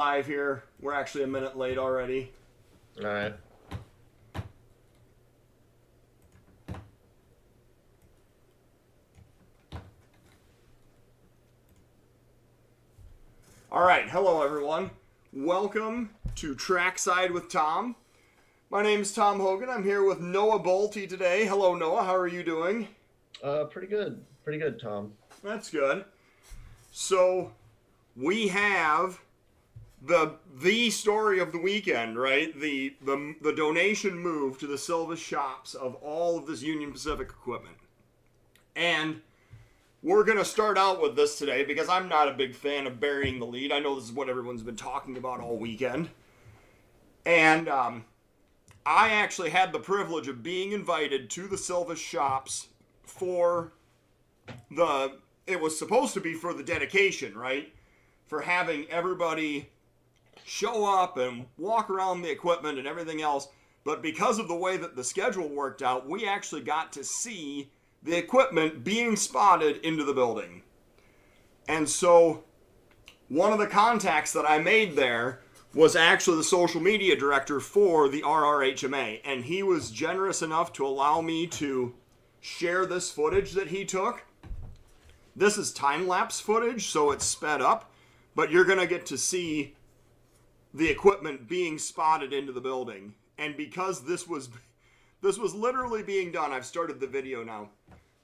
Live here. We're actually a minute late already. All right. All right, hello everyone. Welcome to Trackside with Tom. My name's Tom Hogan. I'm here with Noah Bolte today. Hello, Noah. How are you doing? Pretty good. Pretty good, Tom. That's good. So, we have the story of the weekend, right? The donation move to the Silvis shops of all of this Union Pacific equipment. And we're going to start out with this today because I'm not a big fan of burying the lead. I know this is what everyone's been talking about all weekend. And I actually had the privilege of being invited to the Silvis shops for it was supposed to be for the dedication, right? For having everybody show up and walk around the equipment and everything else. But because of the way that the schedule worked out, we actually got to see the equipment being spotted into the building. And so one of the contacts that I made there was actually the social media director for the RRHMA. And he was generous enough to allow me to share this footage that he took. This is time-lapse footage, so it's sped up. But you're going to get to see the equipment being spotted into the building. And because this was literally being done, I've started the video now.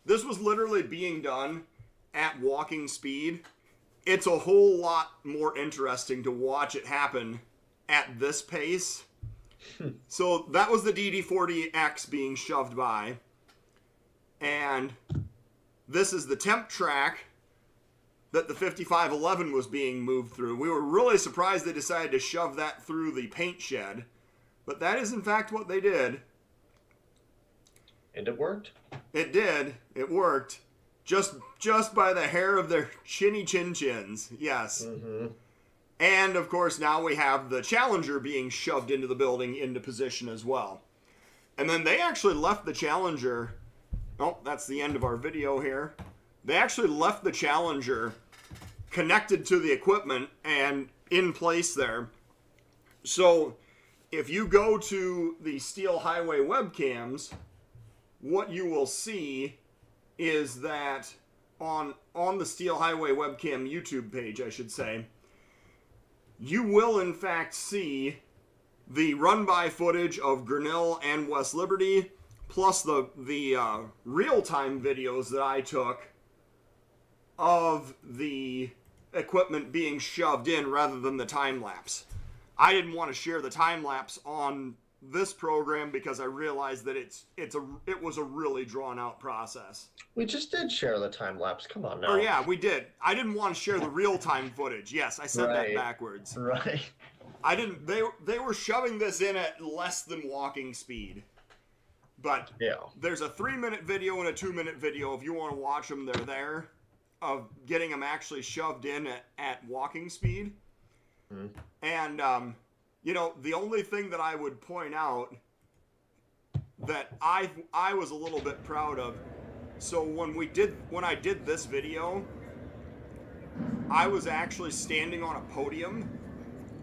This was literally being done at walking speed. It's a whole lot more interesting to watch it happen at this pace. So that was the DD40X being shoved by. And this is the temp track that the 5511 was being moved through. We were really surprised they decided to shove that through the paint shed. But that is in fact what they did. And it worked. It did. It worked. Just by the hair of their chinny chin chins. Yes. Mm-hmm. And of course now we have the Challenger being shoved into the building into position as well. And then they actually left the Challenger. Oh, that's the end of our video here. They actually left the Challenger connected to the equipment and in place there. So if you go to the Steel Highway webcams, what you will see is that on the Steel Highway webcam YouTube page, I should say, you will in fact see the run-by footage of Grinnell and West Liberty, plus the real-time videos that I took of the equipment being shoved in rather than the time-lapse. I didn't want to share the time-lapse on this program because I realized that it was a really drawn-out process. We just did share the time lapse. Come on now. Oh yeah, we did. I didn't want to share the real-time footage. Yes, I said that backwards. Right. I didn't. They were shoving this in at less than walking speed. But yeah, there's a 3-minute video and a 2-minute video. If you want to watch them, they're there. Of getting them actually shoved in at walking speed. Mm. And, you know, the only thing that I would point out that I was a little bit proud of, so when I did this video, I was actually standing on a podium,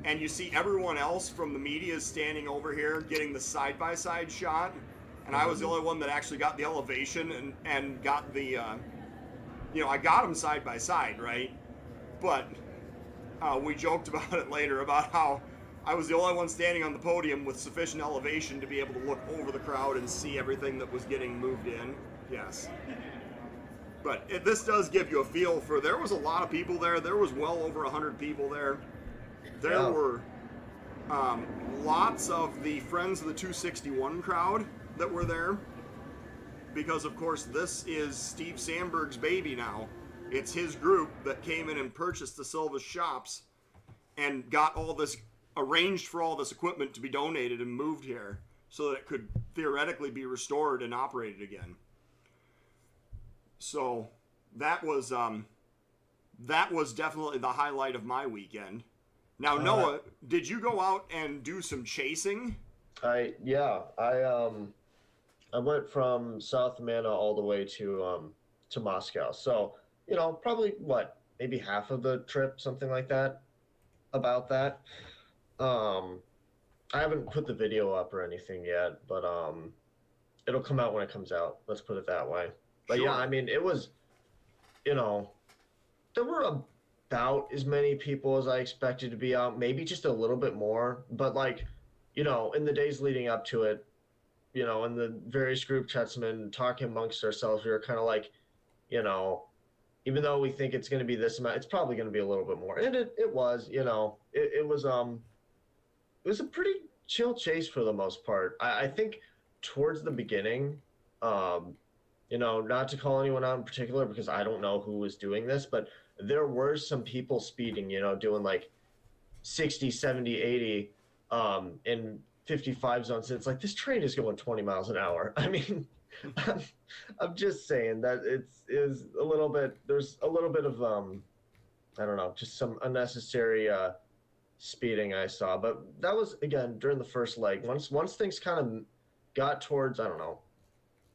and you see everyone else from the media is standing over here getting the side-by-side shot, and I was the only one that actually got the elevation and got the, I got them side-by-side, right? But we joked about it later about how I was the only one standing on the podium with sufficient elevation to be able to look over the crowd and see everything that was getting moved in. Yes. But this does give you a feel for, there was a lot of people there. There was well over 100 people there. There were lots of the Friends of the 261 crowd that were there. Because, of course, this is Steve Sandberg's baby now. It's his group that came in and purchased the Silvis shops and got all this, arranged for all this equipment to be donated and moved here so that it could theoretically be restored and operated again. So that was definitely the highlight of my weekend. Now, Noah, did you go out and do some chasing? I went from South Amana all the way to Moscow. So, probably maybe half of the trip, something like that. about that. I haven't put the video up or anything yet, but it'll come out when it comes out. Let's put it that way. But yeah, I Sure. mean, it was, you know, there were about as many people as I expected to be out, maybe just a little bit more. But like, in the days leading up to it, in the various group chats and talking amongst ourselves, we were kind of like, you know, even though we think it's going to be this amount, it's probably going to be a little bit more. And it was, it was a pretty chill chase for the most part. I think towards the beginning, not to call anyone out in particular because I don't know who was doing this, but there were some people speeding, doing like 60, 70, 80 in 55 zones. It's like this train is going 20 miles an hour. I mean, I'm, I'm just saying that is a little bit, there's a little bit of, I don't know, just some unnecessary speeding I saw. But that was, again, during the first leg. Once things kind of got towards, I don't know,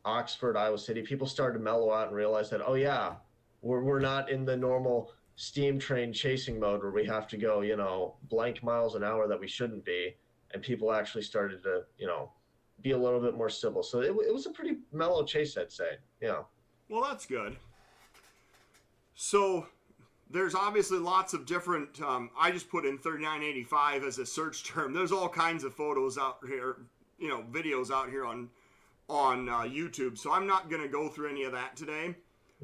Oxford, Iowa City, people started to mellow out and realize that, oh yeah, we're not in the normal steam train chasing mode where we have to go, blank miles an hour that we shouldn't be. And people actually started to, be a little bit more civil. So it was a pretty mellow chase, I'd say. Yeah. Well, that's good. So there's obviously lots of different. I just put in 3985 as a search term. There's all kinds of photos out here, videos out here on YouTube. So I'm not going to go through any of that today.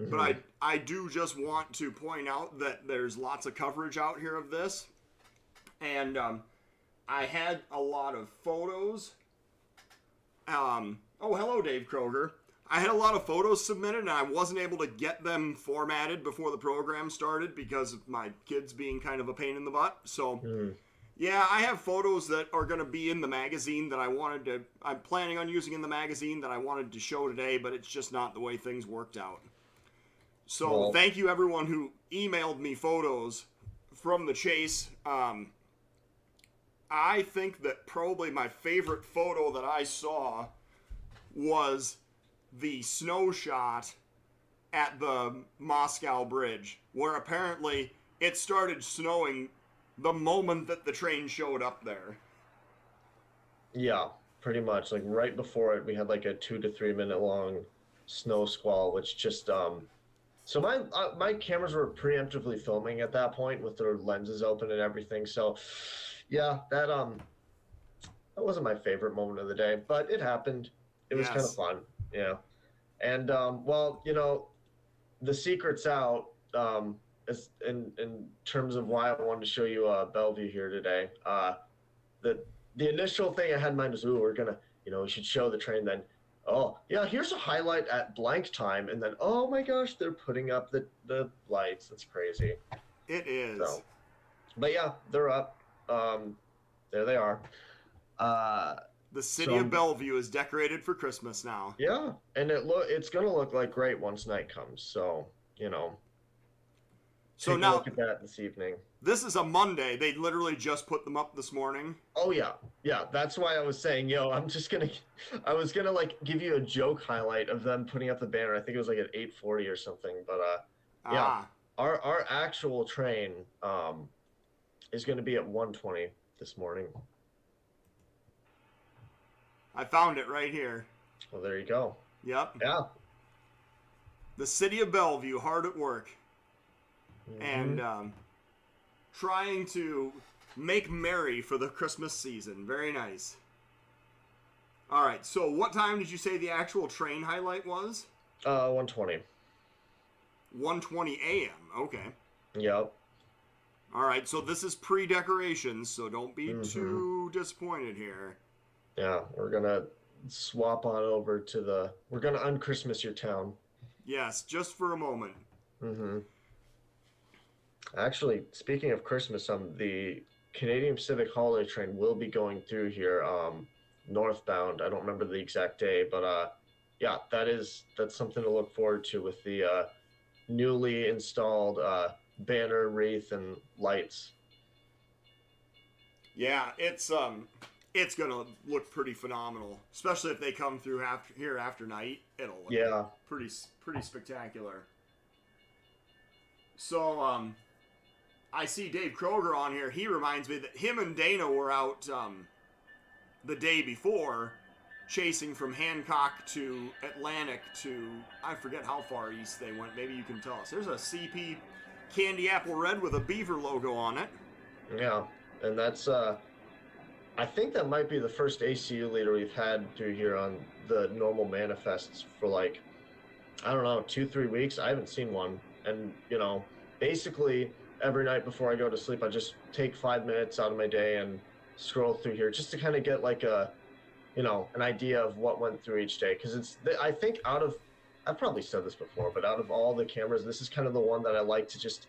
Mm-hmm. But I do just want to point out that there's lots of coverage out here of this. And I had a lot of photos. Hello, Dave Kroger. I had a lot of photos submitted, and I wasn't able to get them formatted before the program started because of my kids being kind of a pain in the butt. So, yeah, I have photos that are going to be in the magazine that I'm planning on using in the magazine that I wanted to show today, but it's just not the way things worked out. So, Thank you, everyone who emailed me photos from the chase. I think that probably my favorite photo that I saw was the snow shot at the Moscow Bridge, where apparently it started snowing the moment that the train showed up there. Yeah, pretty much. Like right before it, we had like a 2 to 3 minute long snow squall, which just so my cameras were preemptively filming at that point with their lenses open and everything. So yeah, that wasn't my favorite moment of the day, but it happened. It was kind of fun. Yeah. And the secret's out as in terms of why I wanted to show you Bellevue here today. The initial thing I had in mind was, we're gonna, we should show the train. Then, oh yeah, here's a highlight at blank time, and then oh my gosh, they're putting up the lights. That's crazy. It is. So, but yeah, they're up. There they are. The city of Bellevue is decorated for Christmas now. Yeah, and it's gonna look like great once night comes. So So take now a look at that this evening. This is a Monday. They literally just put them up this morning. Oh yeah. That's why I was saying, I was gonna like give you a joke highlight of them putting up the banner. I think it was like at 8:40 or something. But yeah, our actual train is gonna be at 1:20 this morning. I found it right here. Well, there you go. Yep. Yeah. The city of Bellevue, hard at work. And trying to make merry for the Christmas season. Very nice. All right, so what time did you say the actual train highlight was? 1:20. 1:20 a.m. Okay. Yep. All right, so this is pre-decorations, so don't be too disappointed here. Yeah, we're gonna swap on over to we're gonna un-Christmas your town. Yes, just for a moment. Actually, speaking of Christmas, the Canadian Pacific holiday train will be going through here northbound. I don't remember the exact day, but yeah, that's something to look forward to with the newly installed banner, wreath, and lights. Yeah, it's gonna look pretty phenomenal, especially if they come through after night. It'll look pretty spectacular. So I see Dave Kroger on here. He reminds me that him and Dana were out the day before chasing from Hancock to Atlantic to, I forget how far east they went. Maybe you can tell us. There's a CP Candy Apple Red with a beaver logo on it. Yeah, and that's, I think that might be the first ACU leader we've had through here on the normal manifests for like, I don't know, 2-3 weeks. I haven't seen one. And, you know, basically every night before I go to sleep, I just take 5 minutes out of my day and scroll through here just to kind of get like a, you know, an idea of what went through each day. Because it's, I think I've probably said this before, but out of all the cameras, this is kind of the one that I like to just,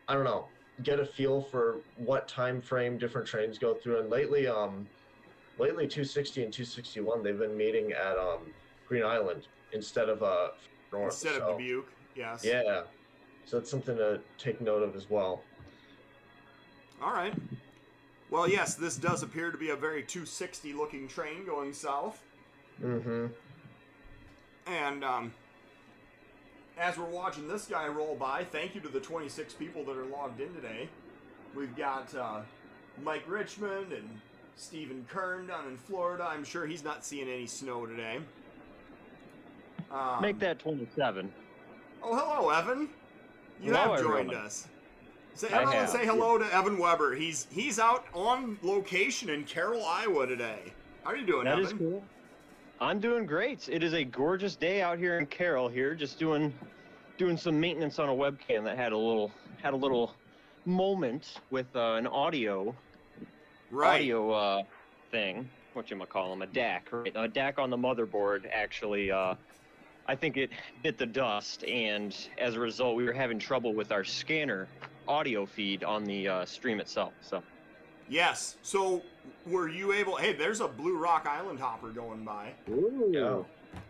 I don't know, get a feel for what time frame different trains go through. And lately 260 and 261, they've been meeting at Green Island instead of north. Instead of Dubuque, yes. Yeah, so that's something to take note of as well. All right. Well, yes, this does appear to be a very 260 looking train going south. Mm-hmm. And as we're watching this guy roll by, thank you to the 26 people that are logged in today. We've got Mike Richmond and Stephen Kern down in Florida. I'm sure he's not seeing any snow today. Make that 27. Oh, hello, Evan. You Hello, have joined everyone. us. Everyone have. say hello to Evan Weber. He's out on location in Carroll, Iowa today. How are you doing, That Evan? is cool. I'm doing great. It is a gorgeous day out here in Carroll here, just doing some maintenance on a webcam that had a little moment with an audio thing, whatchamacallem, a DAC, right? A DAC on the motherboard actually I think it bit the dust, and as a result we were having trouble with our scanner audio feed on the stream itself. So Yes. So were you able... Hey, there's a Blue Rock Island hopper going by. ooh.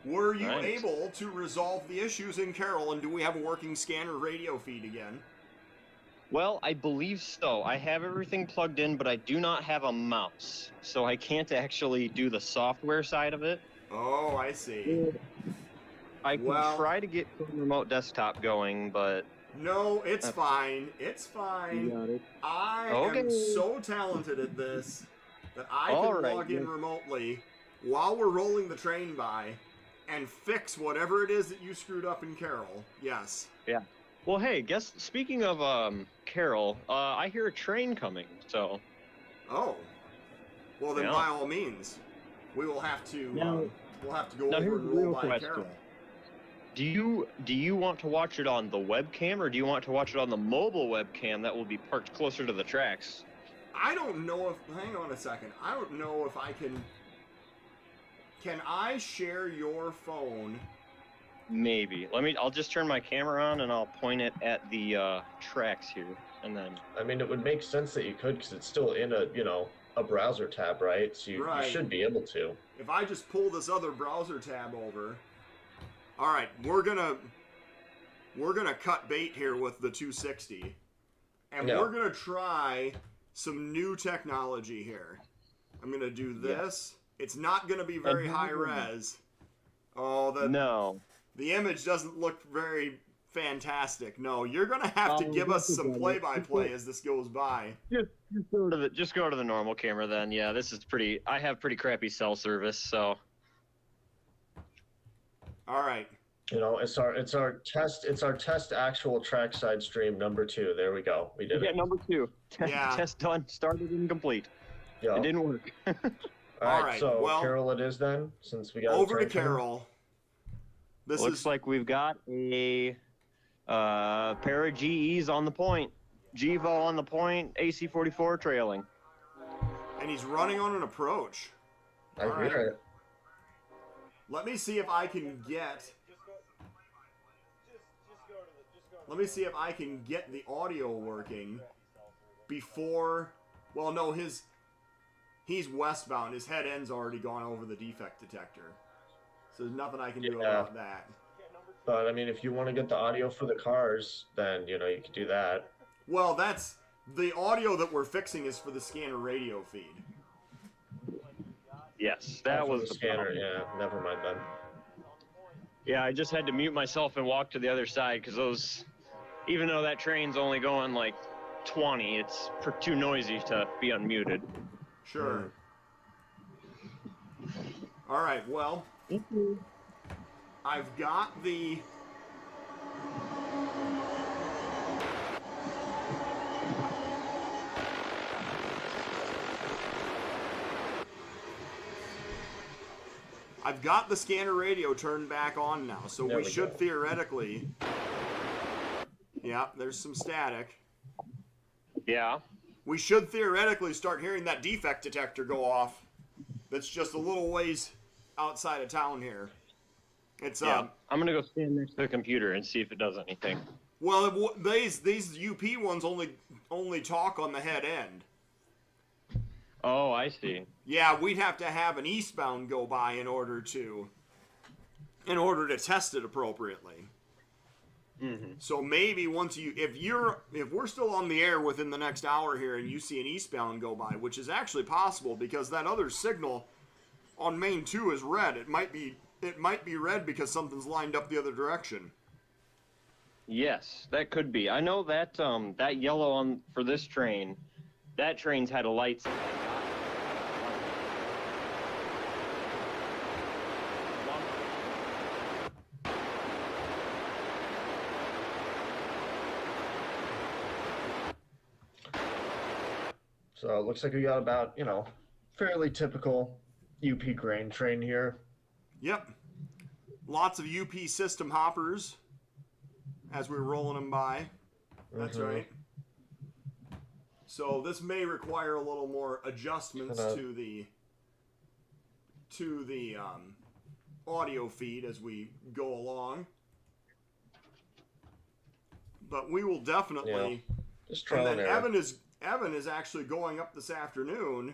Were you Nice. able to resolve the issues in Carroll, and do we have a working scanner radio feed again? Well, I believe so. I have everything plugged in, but I do not have a mouse, so I can't actually do the software side of it. Oh, I see. I can Well- try to get the remote desktop going, but No, it's fine. It's fine. it. I Okay. am so talented at this that I All can right, log in yeah. remotely while we're rolling the train by and fix whatever it is that you screwed up in Carroll. Yes. Well, hey, speaking of Carol, I hear a train coming, so Oh. Well, then Yeah. by all means, we will have to. Now- we'll have to go now over here's and the roll real by question. Carroll. do you want to watch it on the webcam, or do you want to watch it on the mobile webcam that will be parked closer to the tracks? I don't know if. Hang on a second. I don't know if I can. Can I share your phone? Maybe. I'll just turn my camera on and I'll point it at the tracks here, and then. I mean, it would make sense that you could, because it's still in a, you know, a browser tab, right? So you Right. should be able to. If I just pull this other browser tab over. All right, we're gonna cut bait here with the 260, and Yeah. we're gonna try some new technology here. I'm gonna do this. It's not gonna be very high res. Oh, the image doesn't look very fantastic. No, you're gonna have to give us some play-by-play as this goes by. Just go to the normal camera then. Yeah, this is pretty. I have pretty crappy cell service, so. All right. You know, it's our test actual trackside stream number 2. There we go. We did Yeah, it. number 2. Yeah. Test done, started and complete. Yeah. It didn't work. All right, So well, Carol, it is then, since we got Over to a train coming? Carroll. This Looks is like we've got a pair of GEs on the point. GEVO on the point, AC-44 trailing. and he's running on an approach. I All hear right. it. Let me see if I can get. Let me see if I can get the audio working before. Well, no, he's westbound. His head end's already gone over the defect detector, so there's nothing I can do Yeah. about that. But I mean, if you want to get the audio for the cars, then you know you could do that. Well, that's the audio that we're fixing is for the scanner radio feed. Yes, that For was the the scanner. problem. Yeah, never mind then. Yeah, I just had to mute myself and walk to the other side because those, even though that train's only going like 20. It's too noisy to be unmuted. Sure. All right, well, I've got the... I've got the scanner radio turned back on now, so we should theoretically... Yeah, there's some static. Yeah. We should theoretically start hearing that defect detector go off. That's just a little ways outside of town here. It's I'm gonna go stand next to the computer and see if it does anything. Well, these UP ones only talk on the head end. Oh, I see. Yeah, we'd have to have an eastbound go by in order to test it appropriately. Mm-hmm. So maybe if we're still on the air within the next hour here and you see an eastbound go by, which is actually possible because that other signal on main 2 is red. It might be red because something's lined up the other direction. Yes, that could be. I know that that yellow for this train, that train's had a light. So it looks like we got about, fairly typical UP grain train here. Yep. Lots of UP system hoppers as we're rolling them by. That's right. So this may require a little more adjustments to the audio feed as we go along. But we will definitely... Just trial and error. Evan is actually going up this afternoon.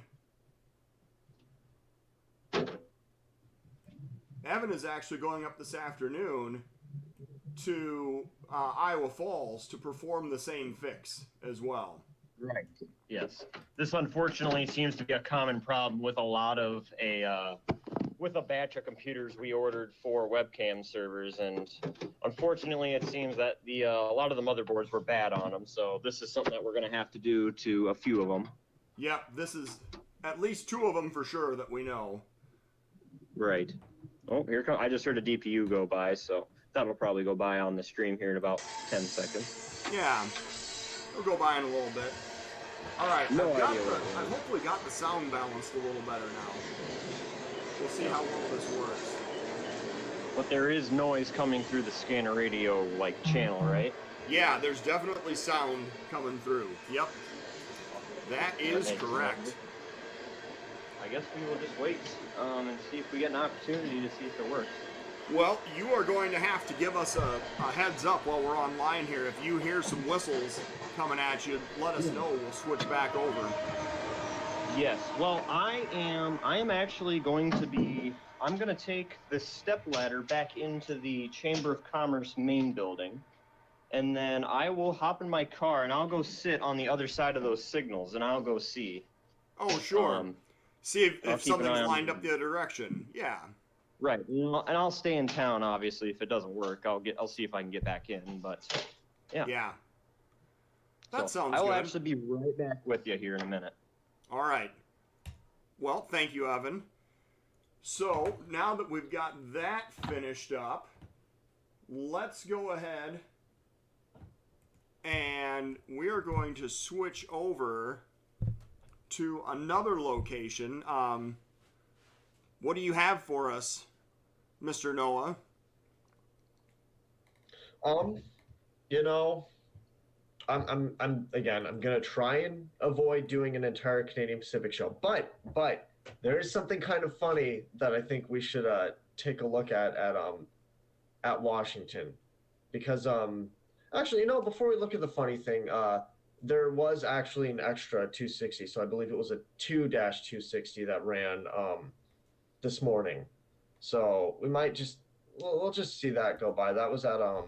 To Iowa Falls to perform the same fix as well. Right. Yes. This unfortunately seems to be a common problem with a lot of with a batch of computers we ordered for webcam servers, and unfortunately it seems that a lot of the motherboards were bad on them. So this is something that we're going to have to do to a few of them. Yep, this is at least 2 of them for sure that we know. Right. Oh, here comes. I just heard a DPU go by, so that'll probably go by on the stream here in about 10 seconds. Yeah, it'll go by in a little bit. All right, I've hopefully got the sound balanced a little better now. We'll see how well this works. But there is noise coming through the scanner radio channel, right? Yeah, there's definitely sound coming through. Yep. That is correct. I guess we will just wait and see if we get an opportunity to see if it works. Well, you are going to have to give us a heads up while we're online here. If you hear some whistles coming at you, let us know. We'll switch back over. Yes. Well, I am actually going to be... I'm going to take the step ladder back into the Chamber of Commerce main building, and then I will hop in my car, and I'll go sit on the other side of those signals, and I'll go see. Oh, sure. See if something's lined up the other direction. Yeah. Right. And I'll stay in town, obviously. If it doesn't work, I'll see if I can get back in, but yeah. Yeah. That sounds good. I will actually be right back with you here in a minute. All right. Well, thank you, Evan. So, now that we've got that finished up, let's go ahead and we're going to switch over to another location. What do you have for us, Mr. Noah? I'm gonna try and avoid doing an entire Canadian Pacific show, but there is something kind of funny that I think we should take a look at Washington, because actually, before we look at the funny thing, there was actually an extra 260, so I believe it was a 2-260 that ran this morning, so we might we'll just see that go by. That was at I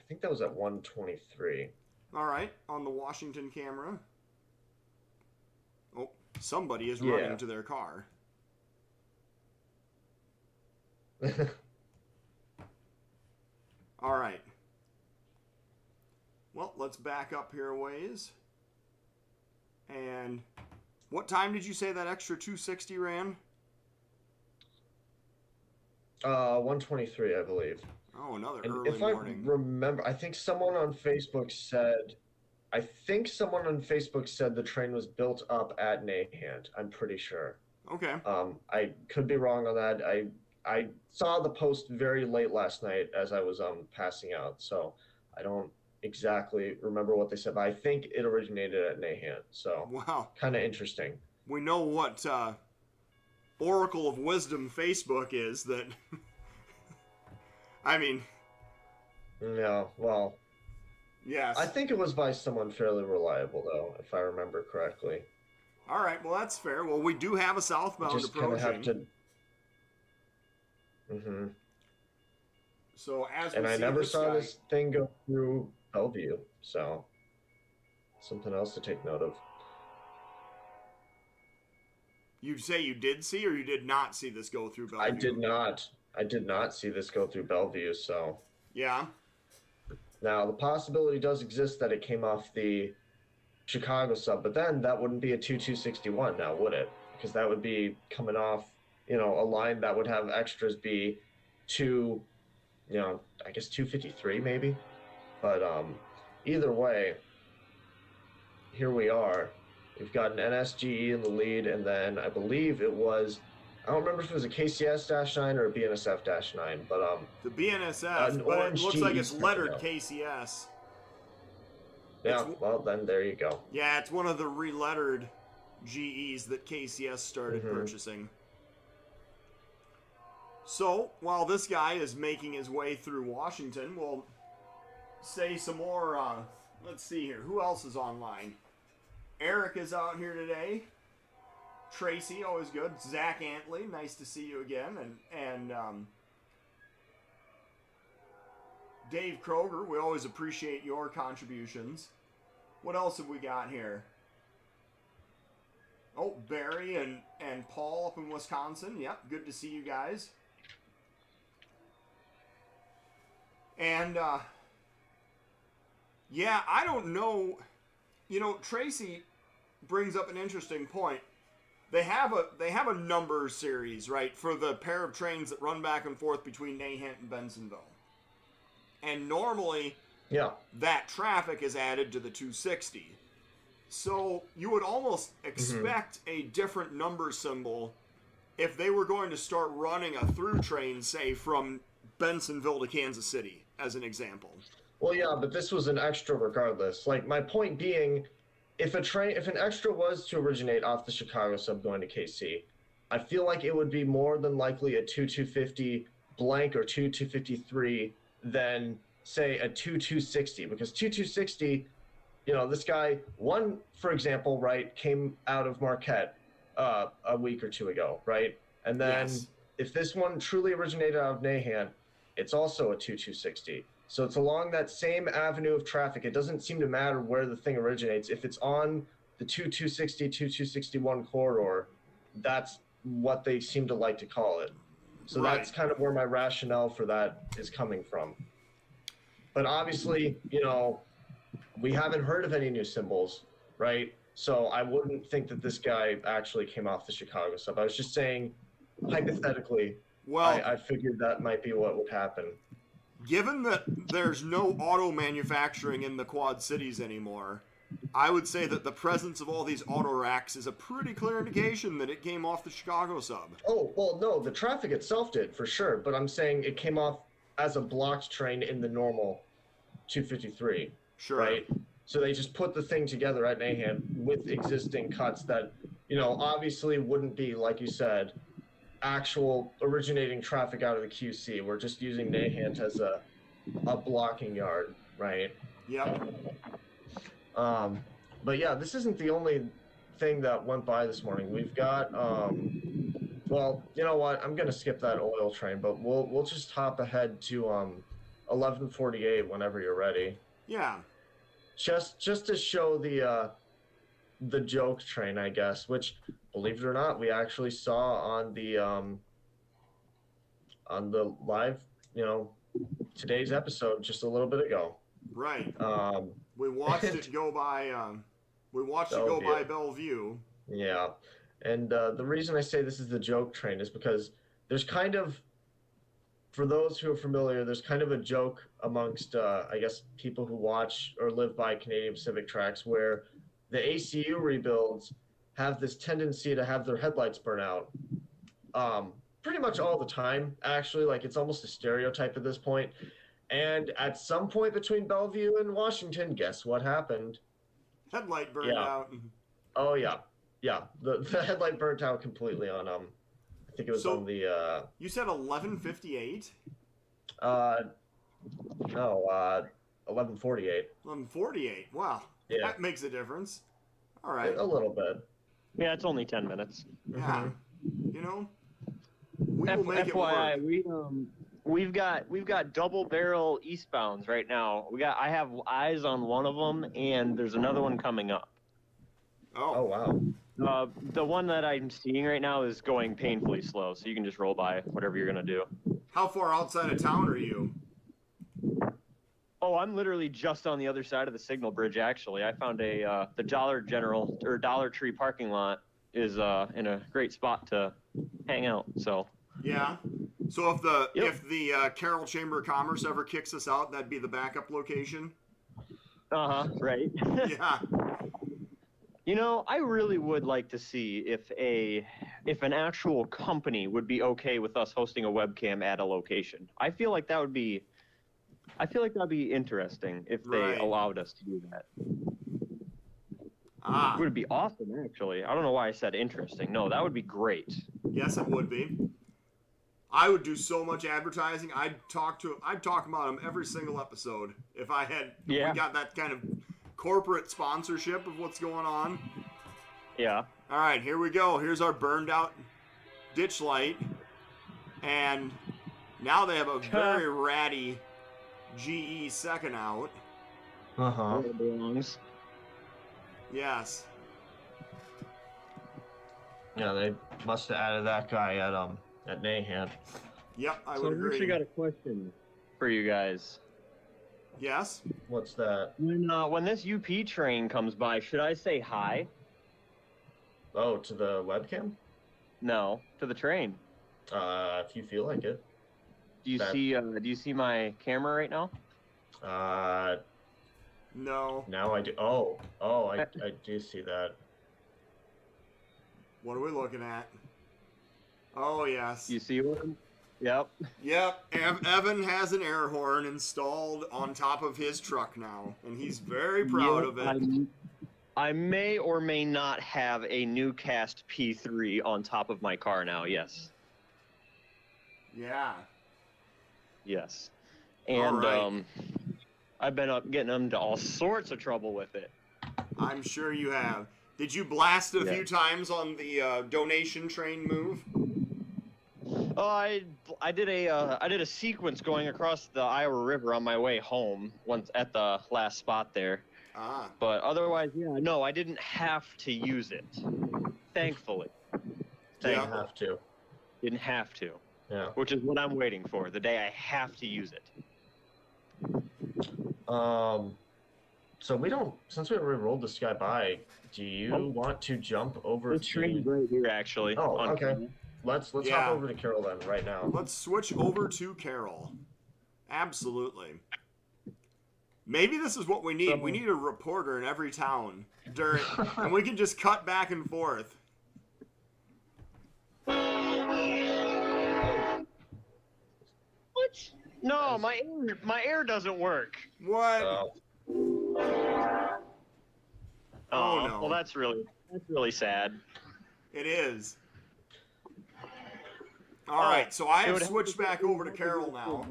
think that was at 123. All right, on the Washington camera. Oh, somebody is running to their car. All right. Well, Well, let's back up here a ways. And what time did you say that extra 260 ran? 1:23, I believe. Oh, another And early if morning. I remember, I think someone on Facebook said the train was built up at Nahant. I'm pretty sure. Okay. I could be wrong on that. I saw the post very late last night as I was passing out, so I don't exactly remember what they said, but I think it originated at Nahant. So Wow. kind of interesting. We know what Oracle of Wisdom Facebook is that. I mean. Yeah, well. Yes. I think it was by someone fairly reliable, though, if I remember correctly. All right, well, that's fair. Well, we do have a southbound Just approaching. kind of have to. Mm-hmm. So as we and I see never this saw guy, this thing go through Bellevue, so something else to take note of. You'd say you did see, or you did not see this go through Bellevue? I did not. I did not see this go through Bellevue, so. Yeah. Now, the possibility does exist that it came off the Chicago sub, but then that wouldn't be a 2261 now, would it? Because that would be coming off, a line that would have extras be I guess 253 maybe. But either way, here we are. We've got an NSGE in the lead, and then I believe it was, I don't remember if it was a KCS-9 or a BNSF-9, but the BNSF, but it looks like it's lettered KCS. Yeah, well then there you go. Yeah, it's one of the relettered GEs that KCS started purchasing. So, while this guy is making his way through Washington, we'll say some more, let's see here, who else is online? Eric is out here today. Tracy, always good. Zach Antley, nice to see you again. And Dave Kroger, we always appreciate your contributions. What else have we got here? Oh, Barry and Paul up in Wisconsin. Yep, good to see you guys. And, yeah, I don't know. Tracy brings up an interesting point. They have a number series, right, for the pair of trains that run back and forth between Nahant and Bensonville. And normally, that traffic is added to the 260. So you would almost expect a different number symbol if they were going to start running a through train, say, from Bensonville to Kansas City, as an example. Well, yeah, but this was an extra regardless. Like, my point being, if an extra was to originate off the Chicago sub going to KC, I feel like it would be more than likely a 2250 blank or 2253 than, say, a 2260. Because 2260, this guy, one, for example, right, came out of Marquette a week or two ago, right? And then if this one truly originated out of Nahant, it's also a 2260. So it's along that same avenue of traffic. It doesn't seem to matter where the thing originates. If it's on the 2260, 2261 corridor, that's what they seem to like to call it. So that's kind of where my rationale for that is coming from. But obviously, we haven't heard of any new symbols, right? So I wouldn't think that this guy actually came off the Chicago sub. I was just saying, hypothetically, I figured that might be what would happen. Given that there's no auto manufacturing in the Quad Cities anymore, I would say that the presence of all these auto racks is a pretty clear indication that it came off the Chicago sub. Oh, well, no, the traffic itself did, for sure. But I'm saying it came off as a blocked train in the normal 253. Sure. Right? So they just put the thing together at Nahant with existing cuts that, obviously wouldn't be, like you said, actual originating traffic out of the QC. We're just using Nahant as a blocking yard, right? Yep. But yeah, this isn't the only thing that went by this morning. We've got, well, you know what? I'm gonna skip that oil train, but we'll just hop ahead to 1148 whenever you're ready. Yeah. Just to show the joke train, I guess, which, believe it or not, we actually saw on the live, today's episode just a little bit ago. Right. Um, We watched it go by. We watched it go by Bellevue. Yeah, and the reason I say this is the joke train is because there's kind of, for those who are familiar, there's kind of a joke amongst, I guess, people who watch or live by Canadian Pacific tracks where the ACU rebuilds have this tendency to have their headlights burn out. Pretty much all the time, actually. Like, it's almost a stereotype at this point. And at some point between Bellevue and Washington, guess what happened? Headlight burned out. Oh, yeah. Yeah. The headlight burnt out completely on, I think it was on the, You said 11:58? No, 11:48. 11:48. Wow. Yeah. That makes a difference. All right. A little bit. Yeah, it's only 10 minutes. Yeah. You know, we will make it work. FYI, we've got double barrel eastbounds right now. I have eyes on one of them, and there's another one coming up. Oh, wow. The one that I'm seeing right now is going painfully slow, so you can just roll by whatever you're gonna do. How far outside of town are you? Oh, I'm literally just on the other side of the signal bridge. Actually, I found the Dollar General or Dollar Tree parking lot is in a great spot to hang out. So. Yeah. So if the Carroll Chamber of Commerce ever kicks us out, that'd be the backup location. Right. Yeah. You know, I really would like to see if an actual company would be okay with us hosting a webcam at a location. I feel like that'd be interesting if they allowed us to do that. It would be awesome, actually. I don't know why I said interesting. No, that would be great. Yes, it would be. I would do so much advertising. I'd talk about them every single episode if we got that kind of corporate sponsorship of what's going on. Yeah. All right, here we go. Here's our burned out ditch light. And now they have a very ratty GE second out. Uh-huh. Yes. Yeah, they must have added that guy at Nahan. Yep, I So would I've agree. actually got a question for you guys. Yes? What's that? When this UP train comes by, should I say hi? Oh, to the webcam? No, to the train. If you feel like it. Do you see my camera right now? No. Now I do. I do see that. What are we looking at? Oh, yes. You see one? Yep. Yep. Evan has an air horn installed on top of his truck now, and he's very proud of it. I may or may not have a new cast P3 on top of my car now, yes. Yeah. Yes. And All right. I've been getting into all sorts of trouble with it. I'm sure you have. Did you blast a few times on the donation train move? Oh, I did a sequence going across the Iowa River on my way home once at the last spot there. But otherwise, yeah, no, I didn't have to use it. Thankfully. Didn't have to. Didn't have to. Yeah. Which is what I'm waiting for, the day I have to use it. So since we already rolled this guy by, do you want to jump over The train's right here, actually. Oh, okay. Camera. Let's hop over to Carroll then, right now. Let's switch over to Carroll. Absolutely. Maybe this is what we need. We need a reporter in every town, and we can just cut back and forth. What? No, my air doesn't work. What? Oh no. Well, that's really sad. It is. All right, so I have switched back over to Carroll now.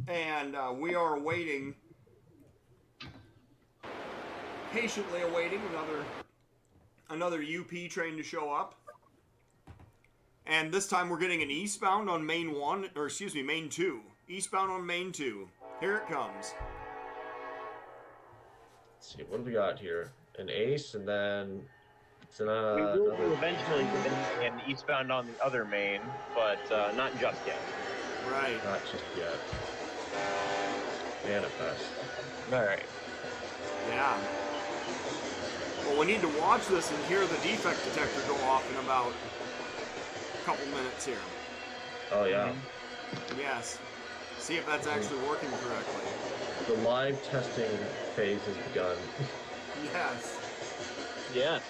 And we are patiently awaiting another UP train to show up. And this time we're getting an eastbound on Main 2. Eastbound on Main 2. Here it comes. Let's see, what do we got here? An ace, and then we will eventually get an eastbound on the other main, but not just yet. Right. Not just yet. manifest. All right. Yeah. Well, we need to watch this and hear the defect detector go off in about a couple minutes here. Oh yeah. Yes. See if that's actually working correctly. The live testing phase has begun. Yes. Yes.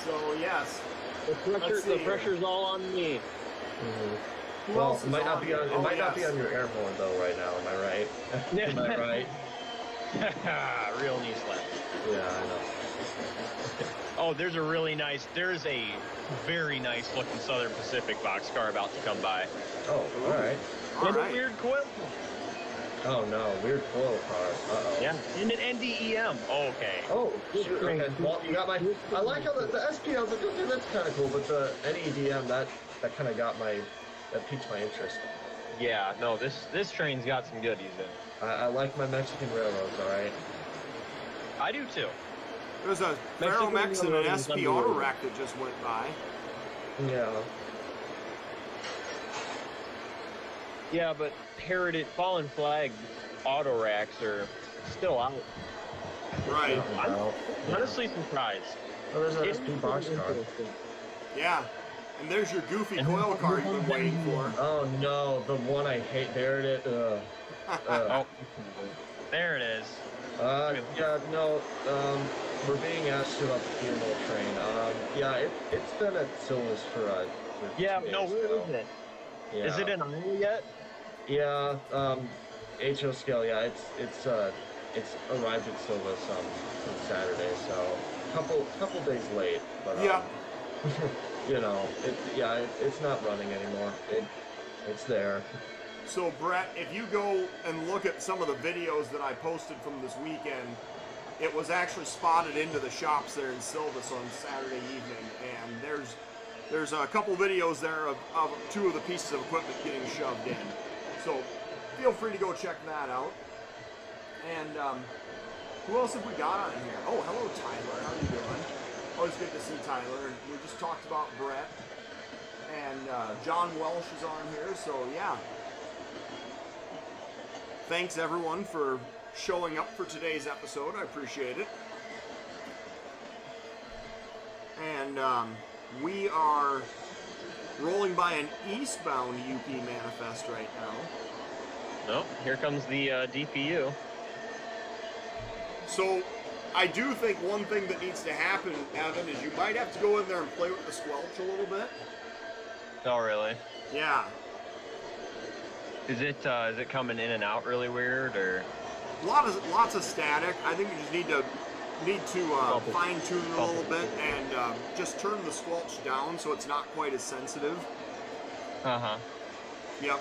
So, yes. The pressure's all on me. Mm-hmm. Who Well, else it is might not on be here? on. It Oh, might not be yes. on your air horn though right now. Am I right? Am I right? Real knee slap. Yeah, I know. Oh, there's a very nice looking Southern Pacific boxcar about to come by. Oh, all right. All And right. a weird coil. Oh no, weird coil car. Uh-oh. Yeah. And an NDEM. Okay. Oh, shoot. Okay. Well, you got my. I like how the SP. I was like, okay, that's kind of cool, but the NEDM that kind of got my. That piqued my interest. Yeah. No, this train's got some goodies in. I like my Mexican railroads. All right. I do too. There's a Mexican Ferromex and an Railroad is SP underrated. auto rack that just went by. Yeah. Yeah, but Heritage Fallen Flag auto racks are still out. Right. I'm Wow. honestly surprised. Oh, there's an It's SP boxcar. Yeah. And there's your goofy And coil car you've been who's waiting for. Oh no, the one I hate. There it is. Oh, there it is. Yeah, no. We're being asked to up the funeral train. Yeah, it's been at Silva's for 2 Yeah, days no, where now. is it? Yeah. Is it in Iowa yet? Yeah, HO scale. Yeah, it's arrived at Silva's on Saturday, so couple days late. But Yeah. you know, it's not running anymore. It's there. So, Brett, if you go and look at some of the videos that I posted from this weekend, it was actually spotted into the shops there in Silvis on Saturday evening, and there's a couple videos there of two of the pieces of equipment getting shoved in. So, feel free to go check that out. And who else have we got on here? Oh, hello, Tyler. How you doing? Always good to see Tyler. And we just talked about Brett, and John Welsh is on here. So, yeah. Thanks, everyone, for showing up for today's episode. I appreciate it. And we are rolling by an eastbound UP manifest right now. No, here comes the DPU. So I do think one thing that needs to happen, Evan, is you might have to go in there and play with the squelch a little bit. Oh, really? Yeah. Is it coming in and out really weird, or? Lots of static. I think you just need to fine tune it a little bit and just turn the squelch down so it's not quite as sensitive. Uh-huh. Yep.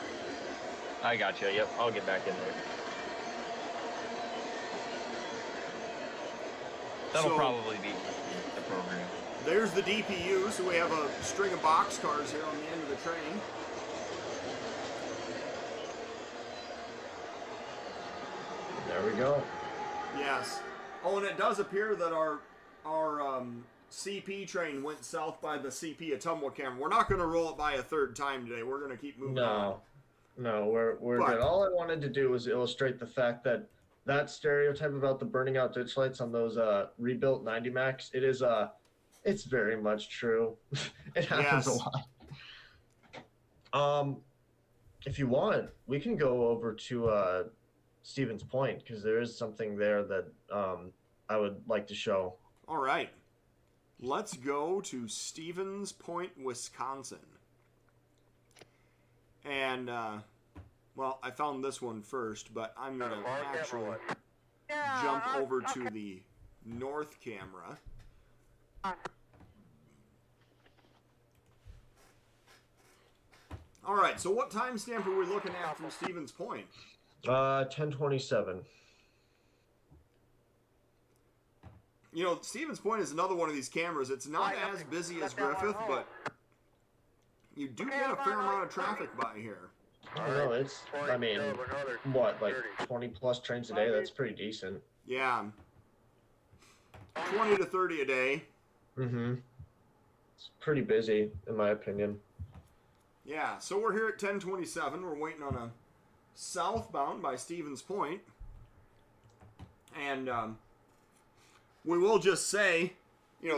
I got you. Yep, I'll get back in there. That'll So- probably be the program. There's the DPU, so we have a string of boxcars here on the end of the train. There we go. Yes. Oh, and it does appear that our CP train went south by the CP Ottumwa camera. We're not going to roll it by a third time today. We're going to keep moving on. No, we're But- good. All I wanted to do was illustrate the fact that stereotype about the burning out ditch lights on those rebuilt 90 Max, it's very much true. It happens a Yes. lot. If you want, we can go over to Stevens Point, because there is something there that I would like to show. All right. Let's go to Stevens Point, Wisconsin. And, well, I found this one first, but I'm going to actually jump over to the north camera. All right, so what timestamp are we looking at from Stevens Point? 10:27. You know, Stevens Point is another one of these cameras. It's not as busy as Griffith, but you do get a fair amount of traffic by here. I don't know, I mean, what, like 20 plus trains a day? That's pretty decent. Yeah. 20 to 30 a day. Mm-hmm. It's pretty busy, in my opinion. Yeah, so we're here at 10:27. We're waiting on a southbound by Stevens Point. And we will just say,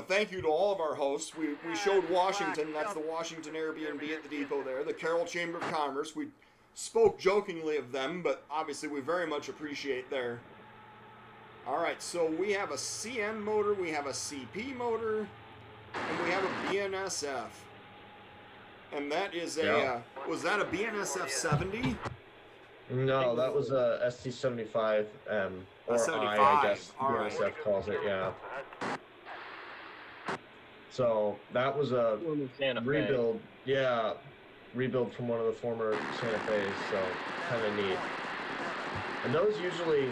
thank you to all of our hosts. We showed Washington. That's the Washington Airbnb at the depot there. The Carroll Chamber of Commerce. We spoke jokingly of them, but obviously we very much appreciate their... All right, so we have a CN motor, we have a CP motor, and we have a BNSF. And that is a... was that a BNSF 70? No, that was a ST75, or 75. I guess All right. BNSF calls it, yeah. So that was a Santa Fe. rebuild, yeah, rebuild from one of the former Santa Fe's, so kind of neat. And those usually,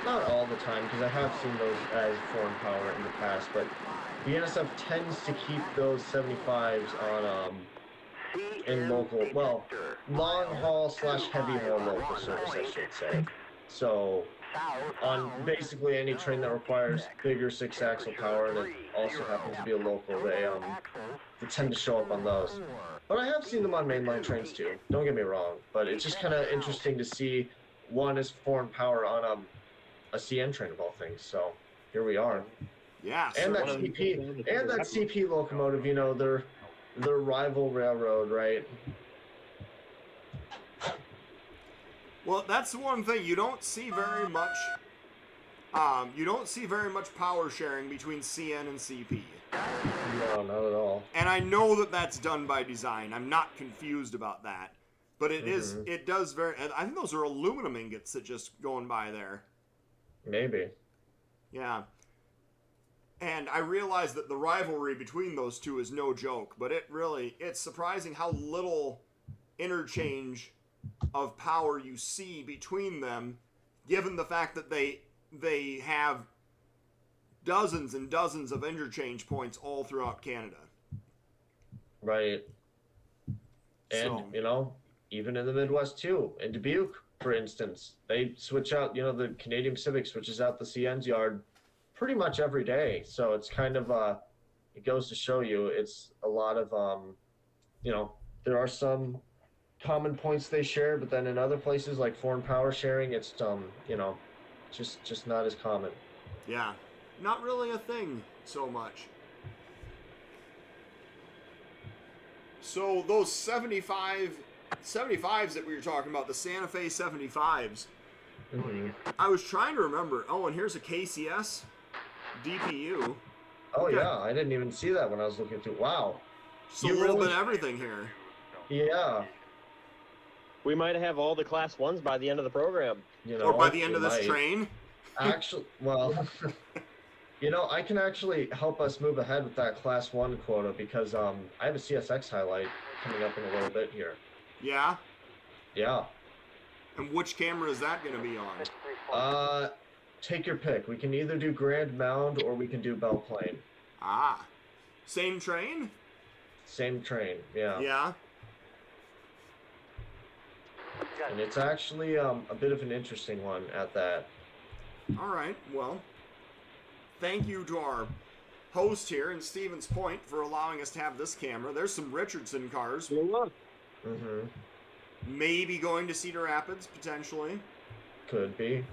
not all the time, because I have seen those as foreign power in the past, but BNSF tends to keep those 75s on, in local, well, long haul slash heavy haul local service, I should say. So on basically any train that requires bigger 6-axle power and it also happens to be a local, they tend to show up on those. But I have seen them on mainline trains too, don't get me wrong, but it's just kind of interesting to see one as foreign power on a CN train of all things. So here we are. Yeah. And so that CP locomotive, their rival railroad, right? Well, that's the one thing you don't see very much. You don't see very much power sharing between CN and CP. No, not at all. And I know that that's done by design. I'm not confused about that. But it is. It does very. I think those are aluminum ingots that just going by there. Maybe. Yeah. And I realize that the rivalry between those two is no joke, but it's surprising how little interchange of power you see between them, given the fact that they have dozens and dozens of interchange points all throughout Canada. Right. And, So, even in the Midwest too, in Dubuque, for instance, they switch out, the Canadian Pacific switches out the CN's yard pretty much every day. So it's kind of, it goes to show you, it's a lot of, there are some common points they share, but then in other places like foreign power sharing, it's, just not as common. yeah, not really a thing so much. So those 75s that we were talking about, the Santa Fe 75s, I was trying to remember. Oh, and here's a KCS DPU. Oh, Okay. yeah, I didn't even see that when I was looking through. Wow. So a little bit of everything here. Yeah. We might have all the class ones by the end of the program. Or by the end of this train. Actually, well, I can actually help us move ahead with that class 1 quota because I have a CSX highlight coming up in a little bit here. Yeah? Yeah. And which camera is that going to be on? Take your pick. We can either do Grand Mound or we can do Belle Plaine. Ah. Same train? Same train, yeah. Yeah. And it's actually a bit of an interesting one at that. All right. Well, thank you to our host here in Stevens Point for allowing us to have this camera. There's some Richardson cars. Mm-hmm. Maybe going to Cedar Rapids, potentially. Could be.